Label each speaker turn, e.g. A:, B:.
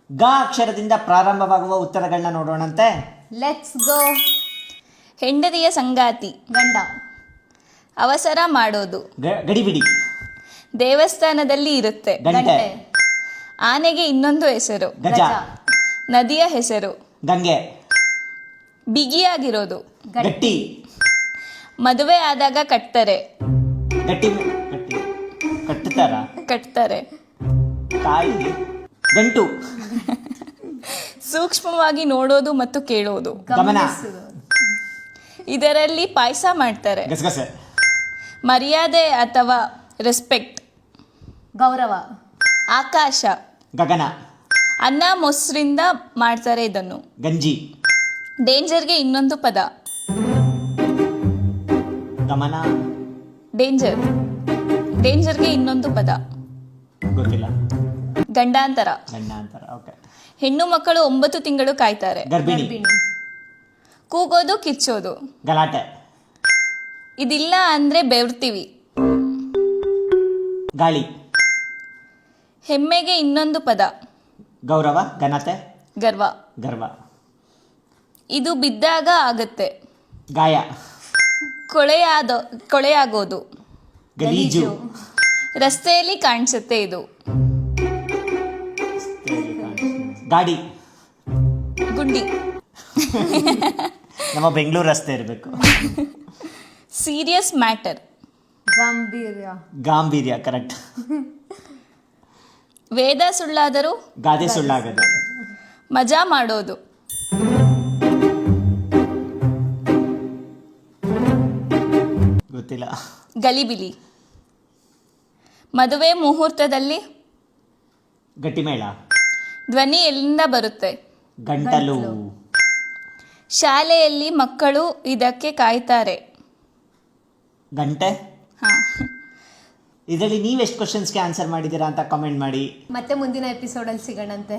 A: ಗ ಅಕ್ಷರದಿಂದ ಪ್ರಾರಂಭವಾಗುವ ಉತ್ತರಗಳನ್ನ ನೋಡೋಣಂತೆ.
B: Let's go.
C: ಹೆಂಡತಿಯ ಸಂಗಾತಿ,
B: ಗಂಡ.
C: ಅವಸರ ಮಾಡೋದು,
A: ಗಡಿಬಿಡಿ.
C: ದೇವಸ್ಥಾನದಲ್ಲಿ ಇರುತ್ತೆ,
A: ಗಂಟೆ.
C: ಆನೆಗೆ ಇನ್ನೊಂದು ಹೆಸರು,
A: ಗಜ.
C: ನದಿಯ ಹೆಸರು,
A: ಗಂಗೆ.
C: ಬಿಗಿಯಾಗಿರೋದು,
A: ಗಟ್ಟಿ.
C: ಮದುವೆ ಆದಾಗ ಕಟ್ತಾರೆ,
A: ಗಟ್ಟಿ ಗಟ್ಟಿ ಕಟ್ಟುತ್ತಾರ.
C: ಕಟ್ತಾರೆ.
A: ತಾಯಿ. ಗಂಟು.
C: ಸೂಕ್ಷ್ಮವಾಗಿ ನೋಡೋದು ಮತ್ತು ಕೇಳೋದು,
A: ಗಮನ.
C: ಇದರಲ್ಲಿ ಪಾಯಸ ಮಾಡ್ತಾರೆ.
A: ಗಸಗಸೆ.
C: ಮರ್ಯಾದೆ ಅಥವಾ ರೆಸ್ಪೆಕ್ಟ್,
B: ಗೌರವ.
C: ಆಕಾಶ,
A: ಗಗನ.
C: ಅನ್ನ ಮೊಸರಿಂದ ಮಾಡ್ತಾರೆ ಇದನ್ನು.
A: ಗಂಜಿ.
C: ಡೇಂಜರ್ಗೆ ಇನ್ನೊಂದು ಪದ,
A: ಗಮನ.
C: ಡೇಂಜರ್. ಡೇಂಜರ್ಗೆ ಇನ್ನೊಂದು ಪದ,
A: ಗೊತ್ತಿಲ್ಲ.
C: ಗಂಡಾಂತರ.
A: ಗಂಡಾಂತರ. ಓಕೆ.
C: ಹೆಣ್ಣು ಮಕ್ಕಳು 9 ತಿಂಗಳು ಕಾಯ್ತಾರೆ.
A: ಗರ್ಭಿಣಿ.
C: ಕೂಗೋದು, ಕಿಚ್ಚೋದು,
A: ಗಲಾಟೆ.
C: ಇದಿಲ್ಲ ಅಂದ್ರೆ ಬೆವರ್ತೀವಿ.
A: ಗಾಳಿ.
C: ಹೆಮ್ಮೆಗೆ ಇನ್ನೊಂದು ಪದ,
A: ಗೌರವ. ಘನತೆ.
C: ಗರ್ವ.
A: ಗರ್ವ.
C: ಇದು ಬಿದ್ದಾಗ ಆಗತ್ತೆ.
A: ಗಾಯ.
C: ಕೊಳೆಯಾಗೋದು,
A: ಗಲೀಜು.
C: ರಸ್ತೆಯಲ್ಲಿ ಕಾಣಿಸುತ್ತೆ ಇದು.
A: ಗಾಡಿ.
C: ಗುಂಡಿ.
A: ನಮ್ಮ ಬೆಂಗಳೂರು ರಸ್ತೆ ಇರಬೇಕು.
C: ಸೀರಿಯಸ್ ಮ್ಯಾಟರ್,
B: ಗಾಂಭೀರ್ಯ.
A: ಗಾಂಭೀರ್ಯ. ಕರೆಕ್ಟ್.
C: ವೇದ ಸುಳ್ಳಾದರೂ
A: ಗಾದೆ ಸುಳ್ಳಾಗದು.
C: ಮಜಾ ಮಾಡೋದು,
A: ಗೊತ್ತಿಲ್ಲ.
C: ಗಲಿಬಿಲಿ. ಮದುವೆ ಮುಹೂರ್ತದಲ್ಲಿ
A: ಗಟ್ಟಿಮೇಳ.
C: ಧ್ವನಿ ಎಲ್ಲಿಂದ ಬರುತ್ತೆ,
A: ಗಂಟಲು.
C: ಶಾಲೆಯಲ್ಲಿ ಮಕ್ಕಳು ಇದಕ್ಕೆ ಕಾಯ್ತಾರೆ.
A: ಗಂಟೆ.
C: ಹಾ.
A: ಇದರಲ್ಲಿ ನೀವು ಎಷ್ಟು ಕ್ವಶನ್ಸ್ಗೆ ಆನ್ಸರ್ ಮಾಡಿದ್ದೀರಾ ಅಂತ ಕಾಮೆಂಟ್ ಮಾಡಿ.
B: ಮತ್ತೆ ಮುಂದಿನ ಎಪಿಸೋಡಲ್ಲಿ ಸಿಗೋಣಂತೆ.